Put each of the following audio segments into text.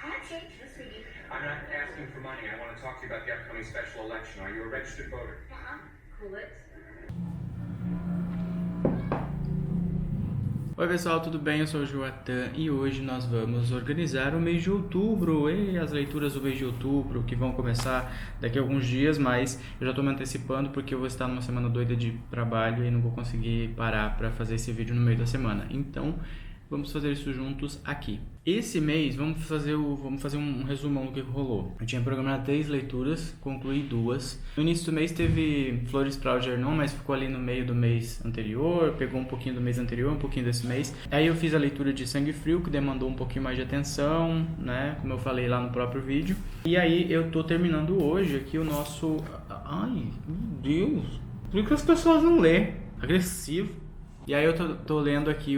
I'm not asking for money. I want to talk to you about the upcoming special election. Are you a registered voter? Cool it. Oi pessoal, tudo bem? Eu sou o Joatan e hoje nós vamos organizar o mês de outubro e as leituras do mês de outubro que vão começar daqui a alguns dias, mas eu já estou me antecipando porque eu vou estar numa semana doida de trabalho e não vou conseguir parar para fazer esse vídeo no meio da semana. Então, vamos fazer isso juntos aqui. Esse mês vamos fazer um resumão do que rolou. Eu tinha programado 3 leituras, concluí 2. No início do mês teve Flores para Algernon, mas ficou ali no meio do mês anterior, pegou um pouquinho do mês anterior, um pouquinho desse mês. Aí eu fiz a leitura de Sangue Frio, que demandou um pouquinho mais de atenção, né, como eu falei lá no próprio vídeo. E aí eu tô terminando hoje aqui o nosso... Ai, meu Deus! Por que as pessoas não lêem? Agressivo. E aí eu tô lendo aqui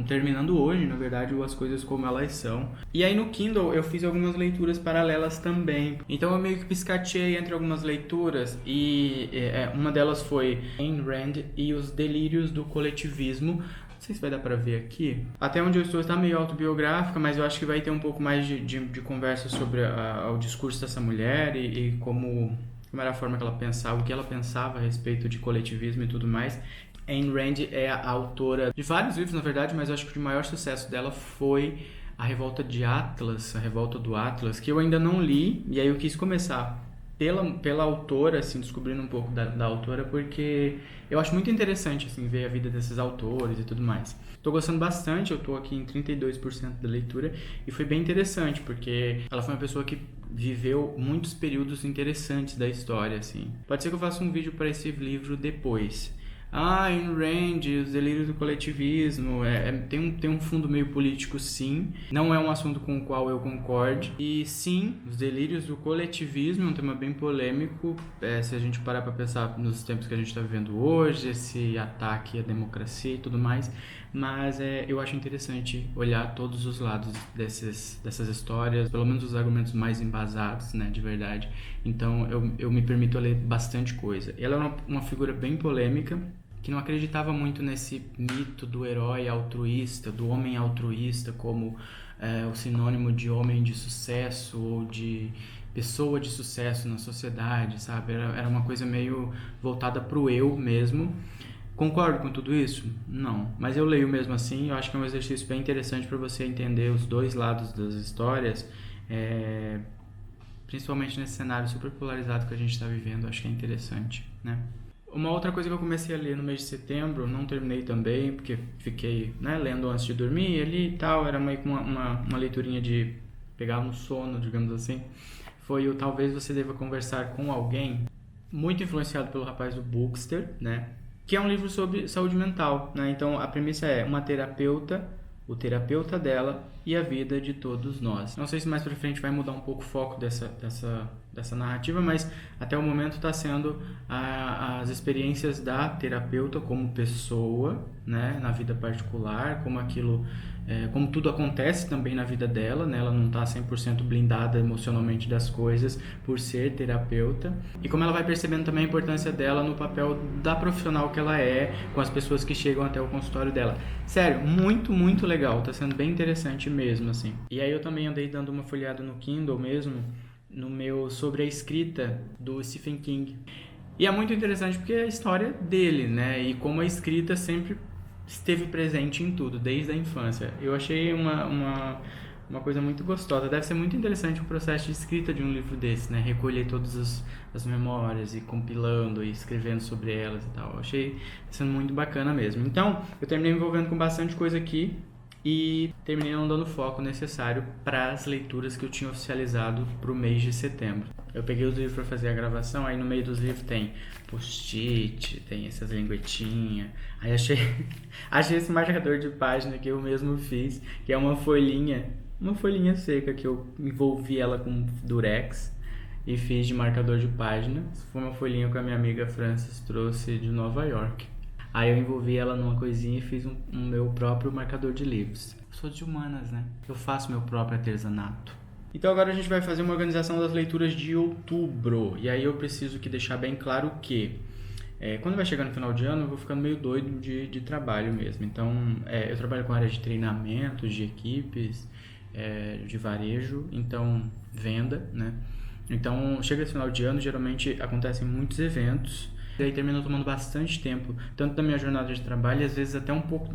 terminando hoje, na verdade, As Coisas Como Elas São. E aí no Kindle eu fiz algumas leituras paralelas também. Então eu meio que piscateei entre algumas leituras e uma delas foi Ayn Rand e Os Delírios do Coletivismo. Não sei se vai dar pra ver aqui. Até onde eu estou está meio autobiográfica, mas eu acho que vai ter um pouco mais de conversa sobre o discurso dessa mulher e como era a forma que ela pensava, o que ela pensava a respeito de coletivismo e tudo mais. Ayn Rand é a autora de vários livros, na verdade, mas eu acho que o maior sucesso dela foi A Revolta de Atlas, A Revolta do Atlas, que eu ainda não li, e aí eu quis começar pela autora, assim, descobrindo um pouco da autora, porque eu acho muito interessante, assim, ver a vida desses autores e tudo mais. Tô gostando bastante, eu tô aqui em 32% da leitura, e foi bem interessante, porque ela foi uma pessoa que viveu muitos períodos interessantes da história, assim. Pode ser que eu faça um vídeo para esse livro depois. Ayn Rand, Os Delírios do Coletivismo, tem um fundo meio político, sim. Não é um assunto com o qual eu concorde. E sim, Os Delírios do Coletivismo é um tema bem polêmico. Se a gente parar para pensar nos tempos que a gente está vivendo hoje, esse ataque à democracia e tudo mais. Mas eu acho interessante olhar todos os lados dessas histórias, pelo menos os argumentos mais embasados, né, de verdade. Então eu me permito ler bastante coisa. Ela é uma figura bem polêmica, que não acreditava muito nesse mito do herói altruísta, do homem altruísta como o sinônimo de homem de sucesso ou de pessoa de sucesso na sociedade, sabe? Era uma coisa meio voltada pro eu mesmo. Concordo com tudo isso? Não. Mas eu leio mesmo assim, eu acho que é um exercício bem interessante para você entender os dois lados das histórias, principalmente nesse cenário super polarizado que a gente está vivendo, acho que é interessante, né? Uma outra coisa que eu comecei a ler no mês de setembro, não terminei também, porque fiquei, né, lendo antes de dormir ali e tal, era meio que uma leiturinha de pegar no sono, digamos assim, foi o Talvez Você Deva Conversar com Alguém, muito influenciado pelo rapaz do Bookster, né, que é um livro sobre saúde mental, né, então a premissa é uma terapeuta, o terapeuta dela e a vida de todos nós. Não sei se mais pra frente vai mudar um pouco o foco dessa narrativa, mas até o momento está sendo as experiências da terapeuta como pessoa, né, na vida particular, como tudo acontece também na vida dela, né, ela não está 100% blindada emocionalmente das coisas por ser terapeuta, e como ela vai percebendo também a importância dela no papel da profissional que ela é, com as pessoas que chegam até o consultório dela. Sério, muito, muito legal, tá sendo bem interessante mesmo, assim. E aí eu também andei dando uma folheada no Kindle mesmo, no meu sobre a escrita do Stephen King. E é muito interessante porque é a história dele, né? E como a escrita sempre esteve presente em tudo, desde a infância. Eu achei uma coisa muito gostosa. Deve ser muito interessante o processo de escrita de um livro desse, né? Recolher todas as memórias e compilando e escrevendo sobre elas e tal. Eu achei sendo muito bacana mesmo. Então, eu terminei me envolvendo com bastante coisa aqui e terminei não dando foco necessário para as leituras que eu tinha oficializado para o mês de setembro. Eu peguei os livros para fazer a gravação, aí no meio dos livros tem post-it, tem essas linguetinhas. Aí achei esse marcador de página que eu mesmo fiz, que é uma folhinha seca que eu envolvi ela com durex e fiz de marcador de página. Foi uma folhinha que a minha amiga Frances trouxe de Nova York. Aí eu envolvi ela numa coisinha e fiz um meu próprio marcador de livros. Eu sou de humanas, né? Eu faço meu próprio artesanato. Então agora a gente vai fazer uma organização das leituras de outubro. E aí eu preciso que deixar bem claro que quando vai chegar no final de ano eu vou ficando meio doido de trabalho mesmo. Então eu trabalho com área de treinamento, de equipes, de varejo, então venda, né? Então chega esse final de ano, geralmente acontecem muitos eventos, e aí termina tomando bastante tempo, tanto da minha jornada de trabalho, e às vezes até um pouco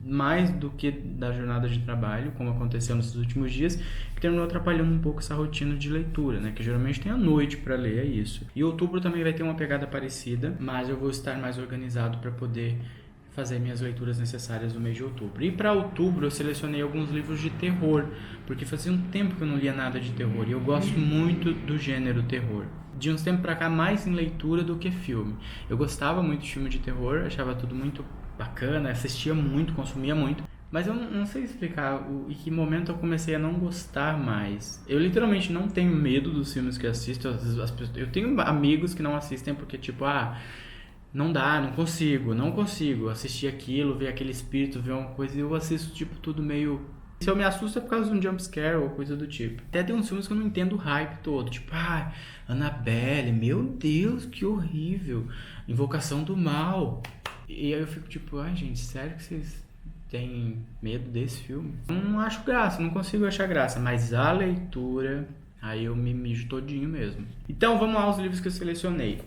mais do que da jornada de trabalho, como aconteceu nesses últimos dias, que terminou atrapalhando um pouco essa rotina de leitura, né? Que geralmente tem a noite para ler, é isso. E outubro também vai ter uma pegada parecida, mas eu vou estar mais organizado para poder fazer minhas leituras necessárias no mês de outubro. E para outubro eu selecionei alguns livros de terror, porque fazia um tempo que eu não lia nada de terror, e eu gosto muito do gênero terror. De uns tempos pra cá, mais em leitura do que filme. Eu gostava muito de filme de terror, achava tudo muito bacana, assistia muito, consumia muito. Mas eu não sei explicar em que momento eu comecei a não gostar mais. Eu literalmente não tenho medo dos filmes que assisto. Eu tenho amigos que não assistem porque, tipo, não dá, não consigo assistir aquilo, ver aquele espírito, ver uma coisa. E eu assisto, tipo, tudo meio... Se eu me assusto é por causa de um jumpscare ou coisa do tipo. Até tem uns filmes que eu não entendo o hype todo. Tipo, Annabelle, meu Deus, que horrível. Invocação do Mal. E aí eu fico tipo, gente, sério que vocês têm medo desse filme? Não acho graça, não consigo achar graça. Mas a leitura... Aí eu me mijo todinho mesmo. Então vamos lá aos livros que eu selecionei.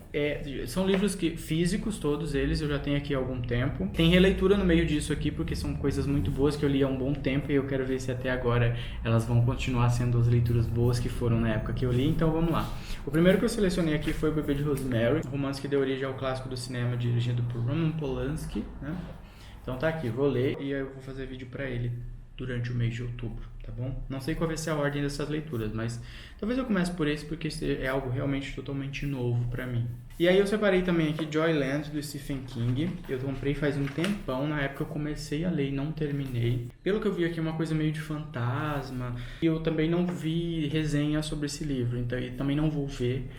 São livros físicos, todos eles, eu já tenho aqui há algum tempo. Tem releitura no meio disso aqui, porque são coisas muito boas que eu li há um bom tempo e eu quero ver se até agora elas vão continuar sendo as leituras boas que foram na época que eu li. Então vamos lá. O primeiro que eu selecionei aqui foi O Bebê de Rosemary, um romance que deu origem ao clássico do cinema dirigido por Roman Polanski, né? Então tá aqui, vou ler e eu vou fazer vídeo pra ele durante o mês de outubro, tá bom? Não sei qual vai ser a ordem dessas leituras, mas talvez eu comece por esse porque é algo realmente totalmente novo pra mim. E aí eu separei também aqui Joyland, do Stephen King. Eu comprei faz um tempão, na época eu comecei a ler e não terminei. Pelo que eu vi aqui, é uma coisa meio de fantasma. E eu também não vi resenha sobre esse livro, então eu também não vou ver,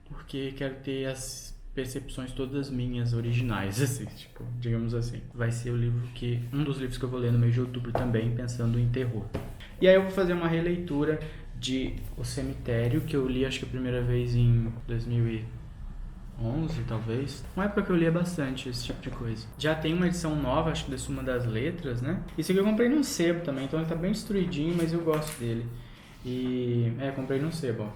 porque quero ter as percepções todas minhas originais, assim, tipo, digamos assim. Vai ser um dos livros que eu vou ler no mês de outubro também, pensando em terror. E aí eu vou fazer uma releitura de O Cemitério, que eu li acho que a primeira vez em 2011, talvez. Uma época que eu lia bastante esse tipo de coisa. Já tem uma edição nova, acho que da Suma das Letras, né? Isso aqui eu comprei num sebo também, então ele tá bem destruidinho, mas eu gosto dele. E, comprei num sebo, ó.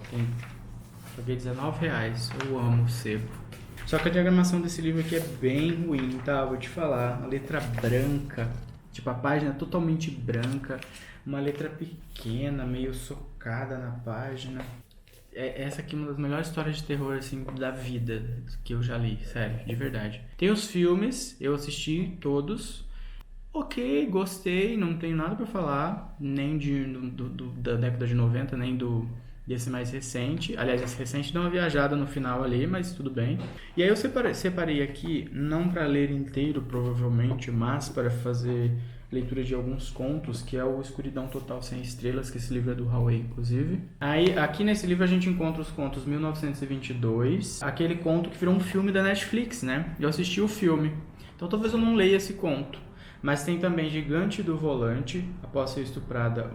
Paguei R$19, eu amo o sebo. Só que a diagramação desse livro aqui é bem ruim, tá? Vou te falar. A letra branca, tipo a página totalmente branca, uma letra pequena, meio socada na página. Essa aqui é uma das melhores histórias de terror, assim, da vida que eu já li, sério, de verdade. Tem os filmes, eu assisti todos. Ok, gostei, não tenho nada pra falar, nem da década de 90, nem desse mais recente. Aliás, esse recente deu uma viajada no final ali, mas tudo bem. E aí eu separei aqui, não para ler inteiro provavelmente, mas para fazer leitura de alguns contos, que é o Escuridão Total Sem Estrelas, que esse livro é do Hauê, inclusive. Aí, aqui nesse livro a gente encontra os contos 1922, aquele conto que virou um filme da Netflix, né? Eu assisti o filme, então talvez eu não leia esse conto. Mas tem também Gigante do Volante, após ser estuprada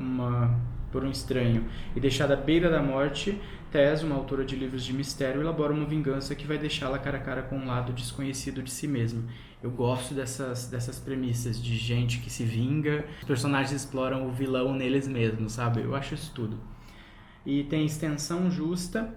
por um estranho e deixada à beira da morte, Tess, uma autora de livros de mistério, elabora uma vingança que vai deixá-la cara a cara com um lado desconhecido de si mesma. Eu gosto dessas premissas de gente que se vinga, os personagens exploram o vilão neles mesmos, sabe? Eu acho isso tudo. E tem Extensão Justa.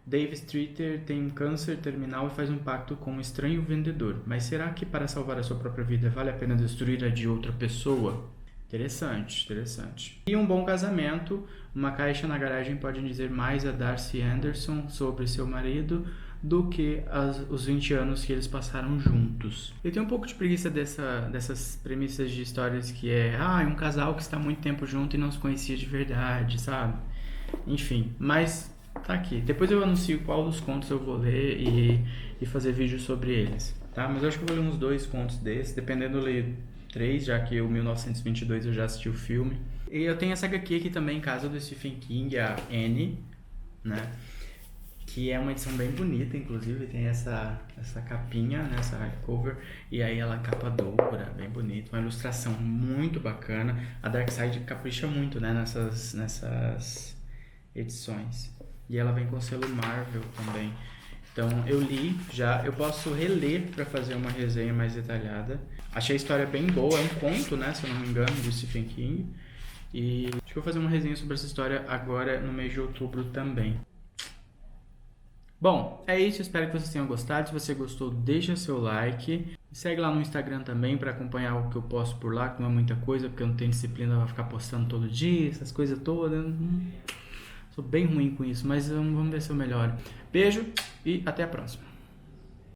Dave Streeter tem um câncer terminal e faz um pacto com um estranho vendedor. Mas será que para salvar a sua própria vida vale a pena destruir a de outra pessoa? Interessante, interessante. E Um Bom Casamento. Uma caixa na garagem pode dizer mais a Darcy Anderson sobre seu marido do que os 20 anos que eles passaram juntos. Eu tenho um pouco de preguiça dessas premissas de histórias que um casal que está há muito tempo junto e não se conhecia de verdade, sabe? Enfim, mas tá aqui. Depois eu anuncio qual dos contos eu vou ler e fazer vídeo sobre eles, tá? Mas eu acho que eu vou ler uns 2 contos desses, dependendo eu ler 3, já que o 1922 eu já assisti o filme. E eu tenho essa HQ aqui também em casa do Stephen King, a Anne, né? Que é uma edição bem bonita, inclusive, tem essa capinha, né, essa hardcover, e aí ela capa dura, bem bonita, uma ilustração muito bacana. A Darkseid capricha muito, né, nessas edições. E ela vem com selo Marvel também. Então eu li já, eu posso reler para fazer uma resenha mais detalhada. Achei a história bem boa, é um conto, né, se eu não me engano, do Stephen King. E acho que eu vou fazer uma resenha sobre essa história agora no mês de outubro também. Bom, é isso, espero que vocês tenham gostado. Se você gostou, deixa seu like. Segue lá no Instagram também para acompanhar o que eu posto por lá, que não é muita coisa, porque eu não tenho disciplina para ficar postando todo dia, essas coisas todas. Sou bem ruim com isso, mas vamos ver se eu melhoro. Beijo e até a próxima.